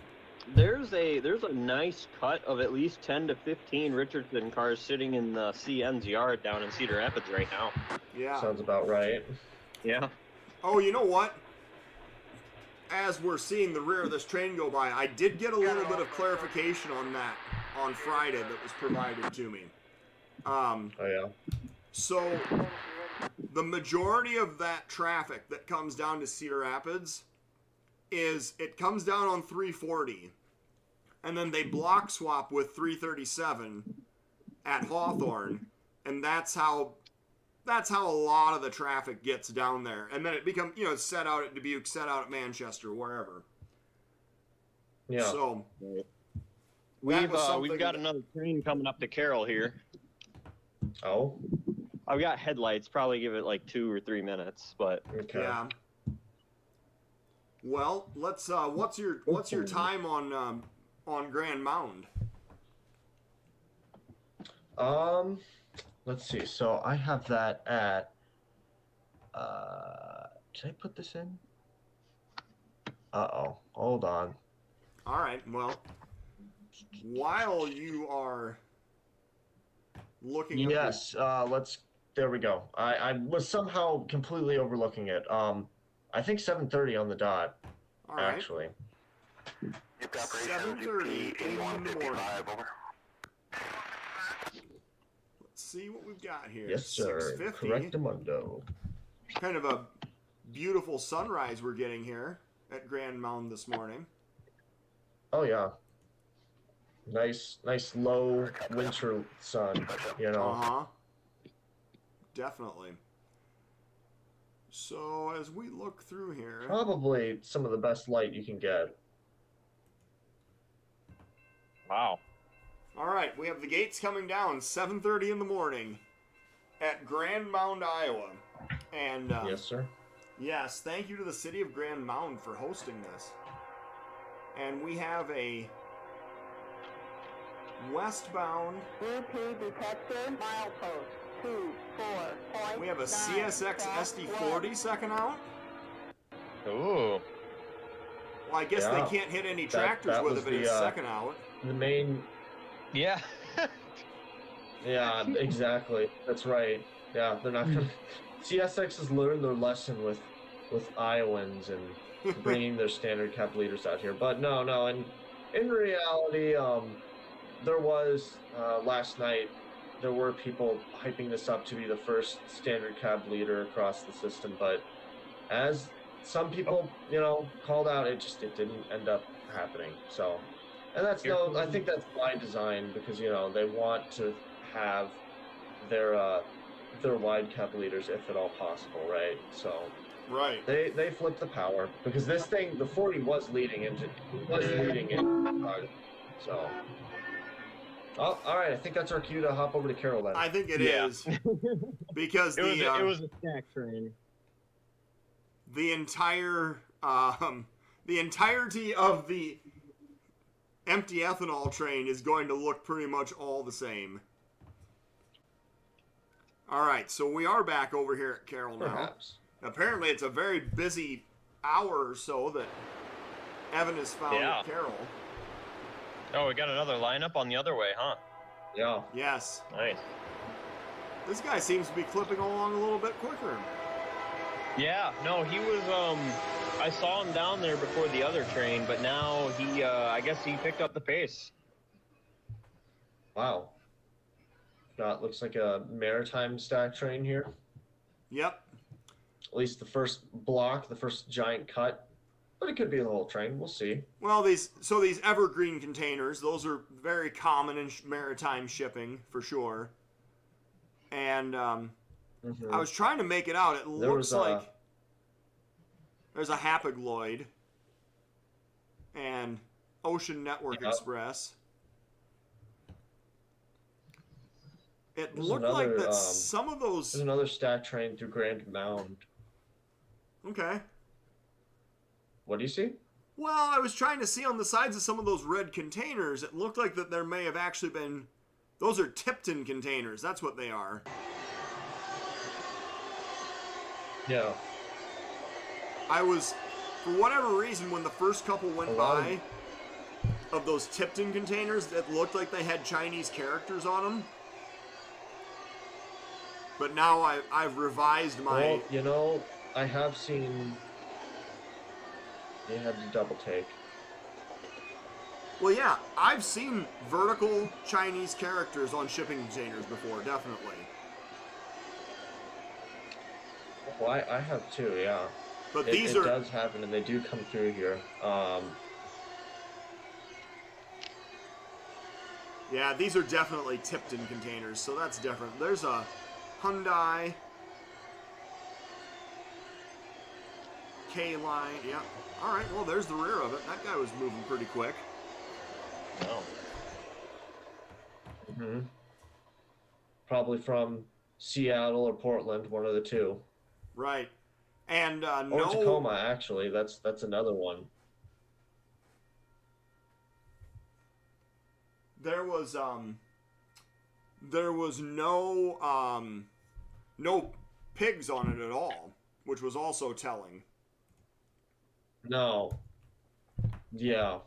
There's a nice cut of at least 10 to 15 Richardson cars sitting in the CN's yard down in Cedar Rapids right now. Yeah. Sounds about right. Yeah. Oh, you know what? As we're seeing the rear of this train go by, I did get a little bit of clarification on that on Friday that was provided to me. Oh, yeah. So, the majority of that traffic that comes down to Cedar Rapids it comes down on 340, and then they block swap with 337 at Hawthorne, and that's how a lot of the traffic gets down there. And then it becomes, set out at Dubuque, set out at Manchester, wherever. Yeah. So We've got another train coming up to Carroll here. Oh. I've got headlights. Probably give it like 2 or 3 minutes, but Okay. yeah. Well, let's. What's your time on Grand Mound? Let's see. So I have that at. Did I put this in? Uh-oh. Hold on. All right. Well, while you are looking at Yes, let's. There we go. I was somehow completely overlooking it. I think 7:30 on the dot. all right, Actually. 7:30 in the morning. Let's see what we've got here. Yes, sir. 6:50. Correctamundo. Kind of a beautiful sunrise we're getting here at Grand Mound this morning. Oh yeah. Nice low winter sun. You know. Uh-huh. Definitely. So as we look through here, Probably some of the best light you can get. Wow. all right, we have the gates coming down 7:30 in the morning at Grand Mound, Iowa. And Yes, sir. yes, thank you to the city of Grand Mound for hosting this. And we have a westbound, BP detector, milepost 24.9. we have a CSX SD40 second out. Ooh. Well, I guess Yeah. they can't hit any That- tractors that with was it if it's the, second out. The main. Yeah. Yeah, exactly. That's right. Yeah, they're not gonna. CSX has learned their lesson with Iowans and bringing their standard cab leaders out here. But no, and in reality, there was last night. There were people hyping this up to be the first standard cab leader across the system, but as some people, called out, it didn't end up happening. So, and that's I think that's by design because they want to have their wide cab leaders if at all possible, right? So. Right. They flipped the power because this thing, the 40 was leading in. So. Oh, all right. I think that's our cue to hop over to Carol then. I think it Yeah. is because It was a stack train. the entirety of the empty ethanol train is going to look pretty much all the same. All right, so we are back over here at Carroll now. Perhaps. Apparently, it's a very busy hour or so that Evan has found Yeah. at Carroll. Oh, we got another lineup on the other way, huh? Yeah. Yes, Nice. this guy seems to be clipping along a little bit quicker. Yeah, no, he was, I saw him down there before the other train, but now he, I guess he picked up the pace. Wow. That looks like a maritime stack train here. Yep. At least the first block, the first giant cut. But it could be the whole train. We'll see. Well, these evergreen containers, those are very common in maritime shipping for sure. And Mhm. I was trying to make it out. It There looks was a- like there's a Hapagloid and Ocean Network Yeah. Express. It There's looked like another, that some of those. There's another stack train through Grand Mound. Okay. What do you see? Well, I was trying to see on the sides of some of those red containers. It looked like that there may have actually been. Those are Tipton containers. That's what they are. Yeah. I was, for whatever reason, when the first couple went A lot by of those Tipton containers, it looked like they had Chinese characters on them. But now I've revised my. Well, I have seen. You had to double take. Well, yeah, I've seen vertical Chinese characters on shipping containers before, definitely. Well, I have too, yeah. But It these are. does happen, and they do come through here. Yeah, these are definitely Tipton containers, so that's different. There's a Hyundai K-line. Yeah. All right. Well, there's the rear of it. That guy was moving pretty quick. Oh. hmm Probably from Seattle or Portland, one of the two. Right. And Or no. Tacoma, actually. That's another one. There was no pigs on it at all, which was also telling. No. Yeah.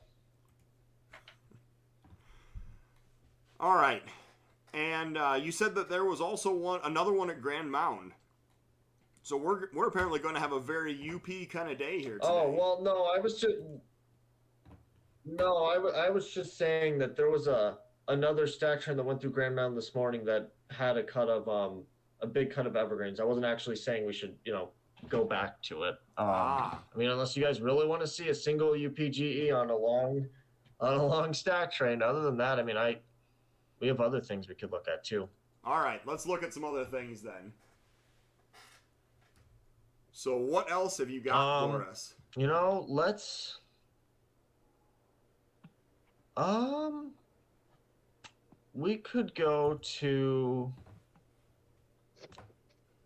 All right. And you said that there was also another one at Grand Mound. So we're apparently going to have a very UP kind of day here today. Oh well, no, I was just saying that there was another stack train that went through Grand Mountain this morning that had a cut of a big cut of evergreens. I wasn't actually saying we should go back to it. I mean, unless you guys really want to see a single UPGE on a long stack train. Other than that, I mean, we have other things we could look at too. All right, let's look at some other things then. So what else have you got for us? Let's we could go to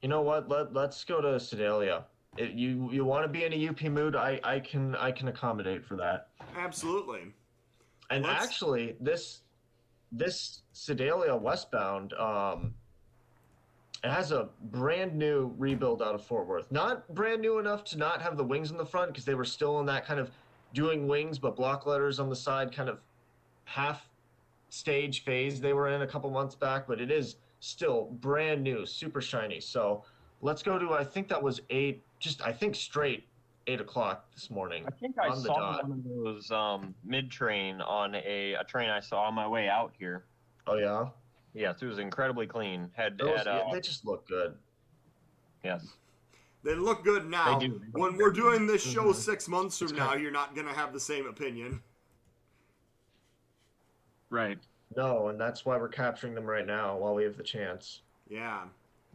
let's go to Sedalia. You want to be in a UP mood, I can accommodate for that. Absolutely. And actually this Sedalia westbound it has a brand new rebuild out of Fort Worth. Not brand new enough to not have the wings in the front, because they were still in that kind of doing wings but block letters on the side kind of half stage phase they were in a couple months back, but it is still brand new, super shiny. So let's go to, I think that was straight 8 o'clock this morning. I think I saw one of those mid-train on a train I saw on my way out here. Oh yeah? Yes, it was incredibly clean. They just look good. Yes. They look good now. They do. When we're doing this show 6 months from now, you're not going to have the same opinion. Right. No, and that's why we're capturing them right now while we have the chance. Yeah.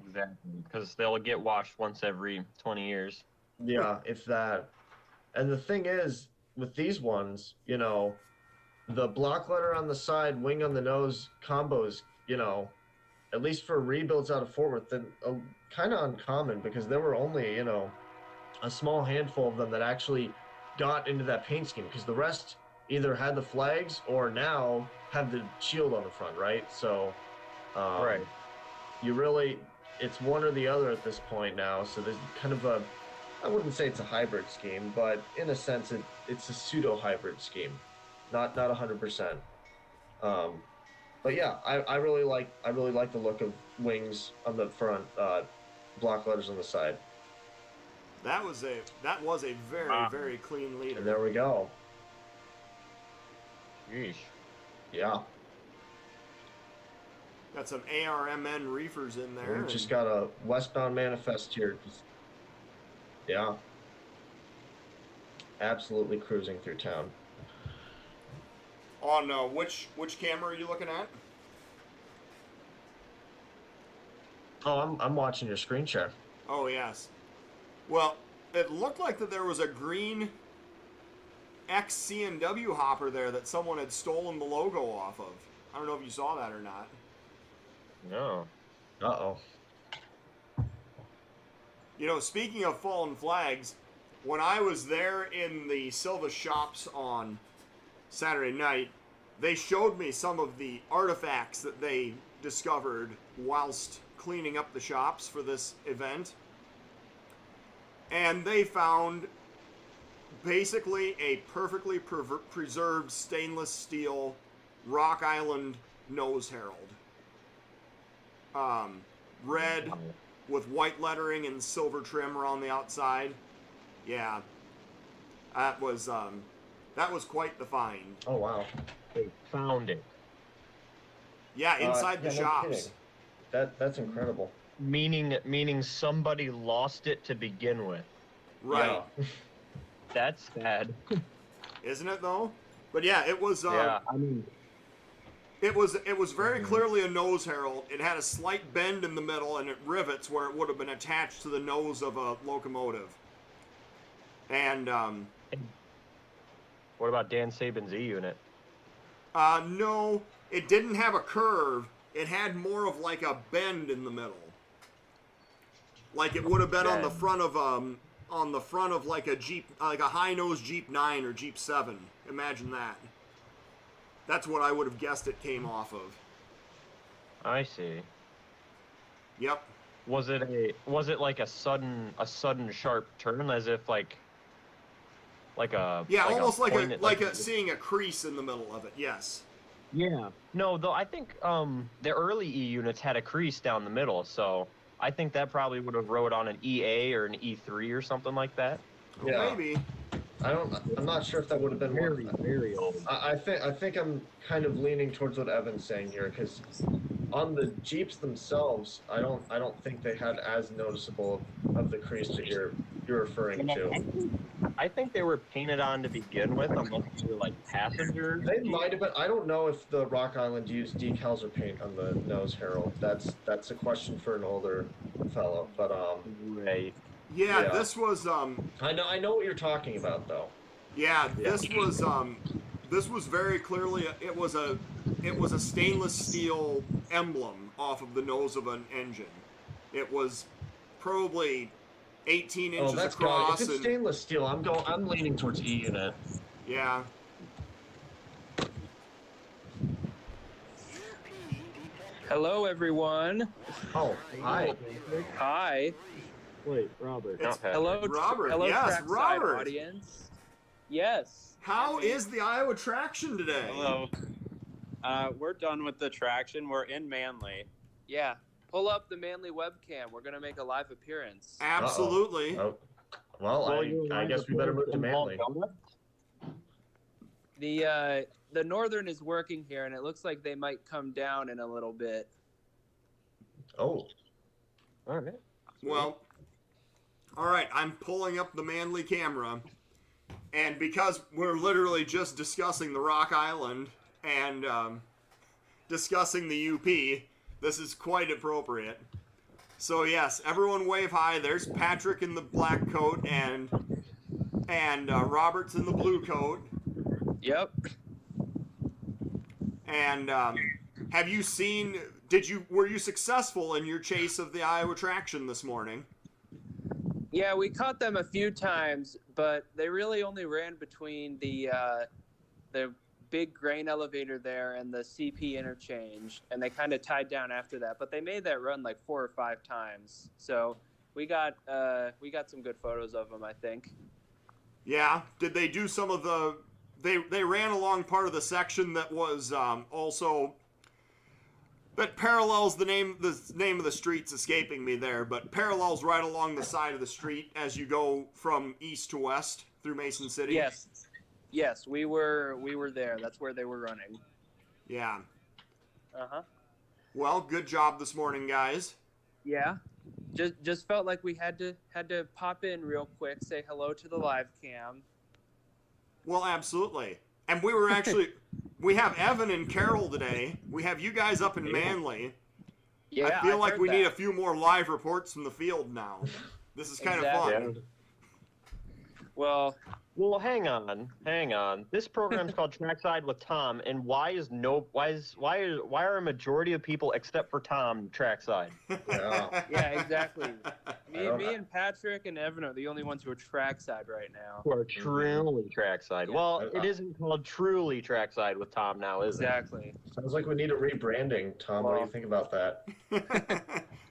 Exactly. Because they'll get washed once every 20 years. Yeah, if that. And the thing is, with these ones, the block letter on the side, wing on the nose combos, at least for rebuilds out of Fort Worth, then kind of uncommon, because there were only, a small handful of them that actually got into that paint scheme, because the rest either had the flags or now have the shield on the front, right? So, right. It's one or the other at this point now. So there's kind of I wouldn't say it's a hybrid scheme, but in a sense, it's a pseudo hybrid scheme, not 100%. But yeah, I really like the look of wings on the front, block letters on the side. That was a very very clean leader. And there we go. Yeesh. Yeah. Got some ARMN reefers in there. We just got a westbound manifest here. Yeah. Absolutely cruising through town. On which camera are you looking at? Oh, I'm watching your screen share. Oh yes. Well, it looked like that there was a green XC&W hopper there that someone had stolen the logo off of. I don't know if you saw that or not. No. Uh-oh. Speaking of fallen flags, when I was there in the Silva shops on Saturday night, they showed me some of the artifacts that they discovered whilst cleaning up the shops for this event. And they found basically a perfectly preserved stainless steel Rock Island nose herald. Red with white lettering and silver trim around the outside. Yeah. That was quite the find. Oh wow. They found it. Yeah, inside the no shops. kidding. That's incredible. Meaning somebody lost it to begin with. Right. Yeah. That's sad. Isn't it though? But yeah, it was Yeah, I mean, it was very clearly a nose herald. It had a slight bend in the middle and it rivets where it would have been attached to the nose of a locomotive. And what about Dan Saban's E-unit? no, it didn't have a curve. It had more of like a bend in the middle. Like it would have been on the front of like a Jeep, like a high-nose Jeep 9 or Jeep 7. Imagine that. That's what I would have guessed it came off of. I see. Yep. Was it like a sudden sharp turn, as if like a Yeah, like almost a like pointed, like seeing a crease in the middle of it. Yes. Yeah. No, though I think the early E units had a crease down the middle, so I think that probably would have rode on an EA or an E3 or something like that. Well, Yeah. maybe. I'm not sure if that would have been Very, one. very old. I think I'm kind of leaning towards what Evan's saying here, because on the Jeeps themselves, I don't think they had as noticeable of the crease that you're referring to. I think they were painted on to begin with, unless they were like passengers. They might have been. I don't know if the Rock Island used decals or paint on the nose herald. That's a question for an older fellow. But Right. Yeah, Yeah. this was I know what you're talking about though. yeah, this was very clearly it was a stainless steel emblem off of the nose of an engine. It was probably 18 inches That's across. If it's and, stainless steel, I'm leaning towards E unit. yeah. Hello, everyone. Oh, hi. Hi. Wait, Robert. It's- Hello, Robert, hello, yes, Trackside Robert. audience. Yes. How is the Iowa traction today? Hello. We're done with the traction. We're in Manly. Yeah. Pull up the Manly webcam. We're gonna make a live appearance. Absolutely. Oh. Well, I guess we better move to Manly. The northern is working here, and it looks like they might come down in a little bit. Oh. All right. Well, all right, I'm pulling up the Manly camera, and because we're literally just discussing the Rock Island and discussing the UP, this is quite appropriate. So yes, everyone wave hi. There's Patrick in the black coat and Robert's in the blue coat. Yep. And have you seen? Were you successful in your chase of the Iowa traction this morning? Yeah, we caught them a few times, but they really only ran between the big grain elevator there and the CP interchange, and they kind of tied down after that. But they made that run like 4 or 5 times, so we got some good photos of them, I think. Yeah. Did they do some of the? They ran along part of the section that was also. That parallels the name of the street's escaping me there, but parallels right along the side of the street as you go from east to west through Mason City. Yes, we were there. That's where they were running. Yeah. Uh-huh. Well, good job this morning, guys. Yeah. Just felt like we had to pop in real quick, say hello to the live cam. Well, absolutely. And we were actually we have Evan and Carol today. We have you guys up in Manly. Yeah, I feel I've like heard we need a that. few more live reports from the field now. This is kind of fun. Well, Well, hang on. This program's called Trackside with Tom, and why are a majority of people except for Tom Trackside? Yeah. yeah, exactly. I don't Me and Patrick and Evan are the only ones who are trackside right now. Who are truly Trackside? Yeah. Well, it isn't called truly Trackside with Tom now, is it? Exactly. Sounds like we need a rebranding, Tom. What do you think about that?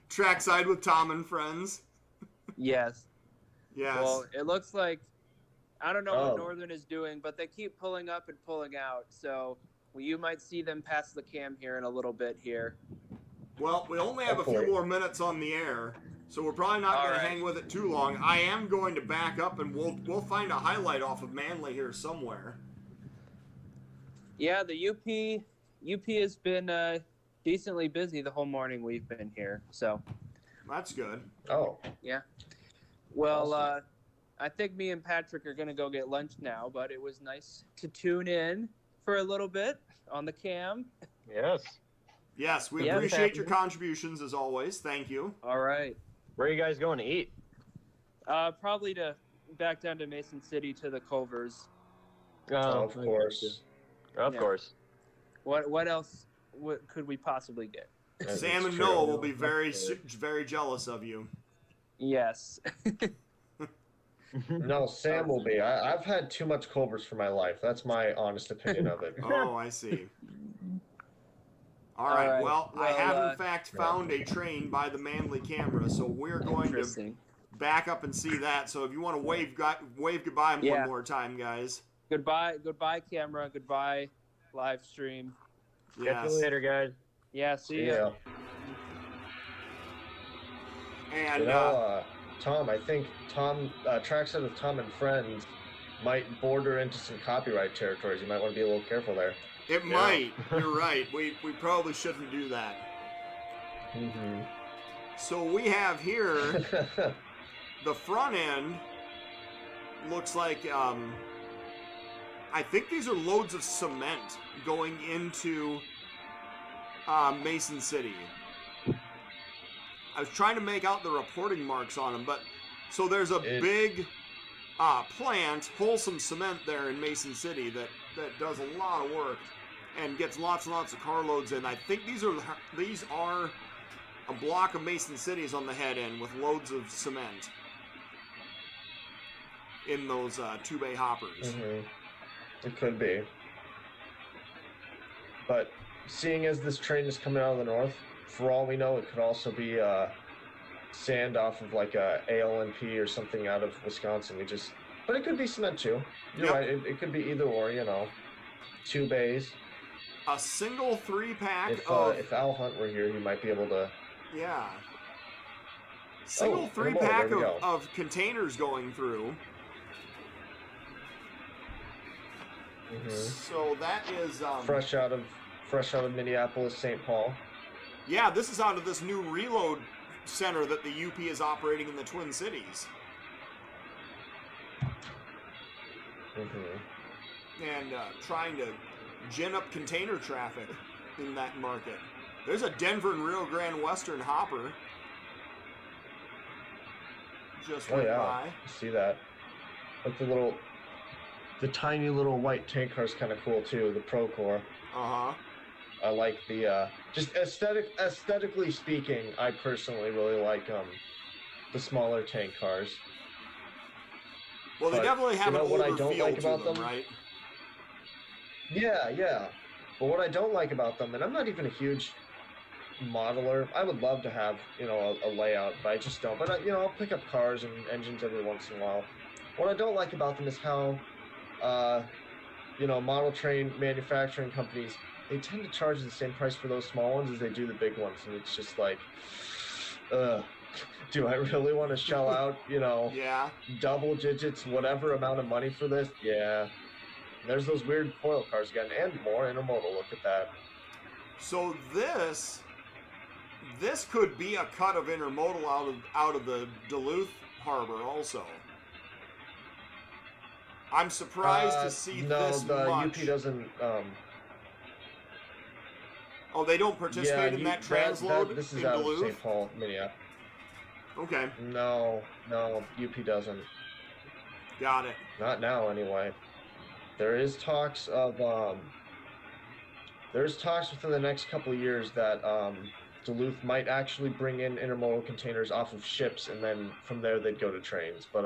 Trackside with Tom and friends. Yes. Yes. Well, it looks like I don't know Oh. what Northern is doing, but they keep pulling up and pulling out. So you might see them pass the cam here in a little bit here. Well, we only have a few Hopefully. more minutes on the air, so we're probably not All going to right. hang with it too long. I am going to back up, and we'll find a highlight off of Manly here somewhere. Yeah, the UP has been decently busy the whole morning we've been here. So, That's good. Oh. well, Awesome. I think me and Patrick are gonna go get lunch now. But it was nice to tune in for a little bit on the cam. Yes. Yes, we Yeah, appreciate your Patrick. contributions as always. Thank you. All right. Where are you guys going to eat? Probably to back down to Mason City to the Culvers. Oh, of course. Of Yeah. course. What else could we possibly get? That's Sam and true. Noah will be very jealous of you. Yes. No, Sam will be. I've had too much Culvers for my life. That's my honest opinion of it. Oh, I see. All right. right. Well, I Well, have in fact found a train by the Manly camera, so we're going to Interesting. back up and see that. So if you want to wave goodbye Yeah. one more time, guys. Goodbye, camera. Goodbye, live stream. Catch Yes. you later, guys. Yeah, see Yeah. ya. And You know, Tom, I think Trackside with Tom and Friends might border into some copyright territories. You might want to be a little careful there. it Yeah. might. You're right. We probably shouldn't do that. Mm-hmm. So we have here the front end looks like I think these are loads of cement going into Mason City. I was trying to make out the reporting marks on them, but so there's a big plant, Wholesome Cement there in Mason City that does a lot of work and gets lots and lots of carloads in. I think these are a block of Mason Cities on the head end with loads of cement in those 2-bay hoppers. Mm-hmm. It could be. But seeing as this train is coming out of the north, for all we know, it could also be sand off of like a ALNP or something out of Wisconsin. But it could be cement too. You're Yep. right. It could be either or. 2 bays. A single 3-pack If Al Hunt were here, he might be able to. yeah. Single Oh, intermodal, 3-pack there we go. of containers going through. Mm-hmm. So that is Fresh out of Minneapolis, St. Paul. yeah, this is out of this new reload center that the UP is operating in the Twin Cities. Mm-hmm. And trying to gin up container traffic in that market. There's a Denver and Rio Grande Western hopper. Just Oh went yeah, by. I see that. Like the tiny little white tank car is kind of cool too. The Procore. Uh-huh. I like the just aesthetically speaking. I personally really like the smaller tank cars. Well, they But, definitely have you know an what I older don't feel like to about them, them? right? Yeah. But what I don't like about them, and I'm not even a huge modeler. I would love to have a layout, but I just don't. But I'll pick up cars and engines every once in a while. What I don't like about them is how model train manufacturing companies, they tend to charge the same price for those small ones as they do the big ones, and it's just like, do I really want to shell out Yeah. double digits, whatever amount of money for this? Yeah. There's those weird coil cars again, and more intermodal. Look at that. So this could be a cut of intermodal out of the Duluth harbor also. I'm surprised to see this the much. UP doesn't. Oh, they don't participate in that transload This is in out of Duluth? St. Paul, Minneapolis. Okay, No, UP doesn't. got it. Not now, anyway. There is talks within the next couple of years that Duluth might actually bring in intermodal containers off of ships, and then from there they'd go to trains. But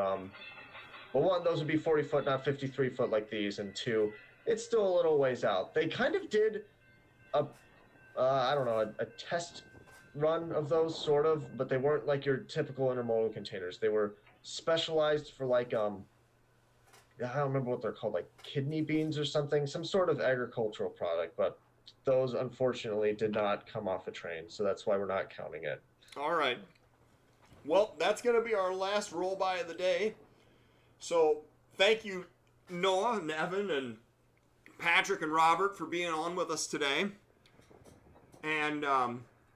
one, those would be 40-foot, not 53-foot like these, and two, it's still a little ways out. They kind of did a test run of those, sort of, but they weren't like your typical intermodal containers. They were specialized for like I don't remember what they're called, like kidney beans or something, some sort of agricultural product, but those unfortunately did not come off a train, so that's why we're not counting it. All right. Well, that's going to be our last roll by of the day. So thank you, Noah and Evan and Patrick and Robert, for being on with us today. And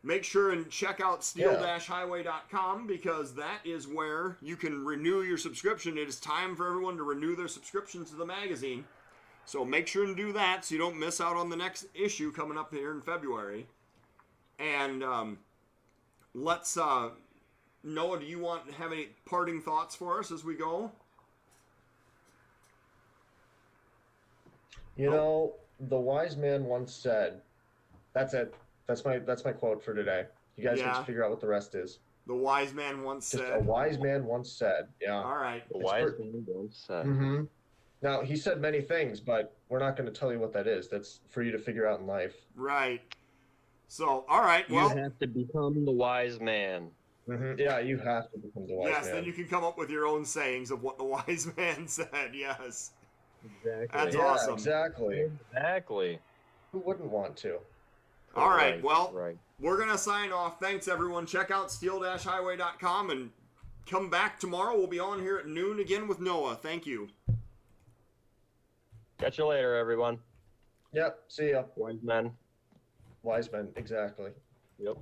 make sure and check out steel-highway.com, because that is where you can renew your subscription. It is time for everyone to renew their subscriptions to the magazine. So make sure and do that so you don't miss out on the next issue coming up here in February. And let's, Noah, do you have any parting thoughts for us as we go? The wise man once said, that's it. That's my quote for today. You guys have to figure out what the rest is. The wise man once Just said. a wise man once said. Yeah. All right. The wise man once said. Mm-hmm. Now, he said many things, but we're not going to tell you what that is. That's for you to figure out in life. Right. So, all right. Well, You have to become the wise man. Mm-hmm. Yeah, you have to become the wise man. yes, then you can come up with your own sayings of what the wise man said. Yes. Exactly. That's yeah, awesome. Exactly. Exactly. Who wouldn't want to? All right, Right, well, right. we're going to sign off. Thanks, everyone. Check out steel-highway.com and come back tomorrow. We'll be on here at noon again with Noah. Thank you. Catch you later, everyone. Yep. See ya. Wise men. Wise men. Exactly. Yep.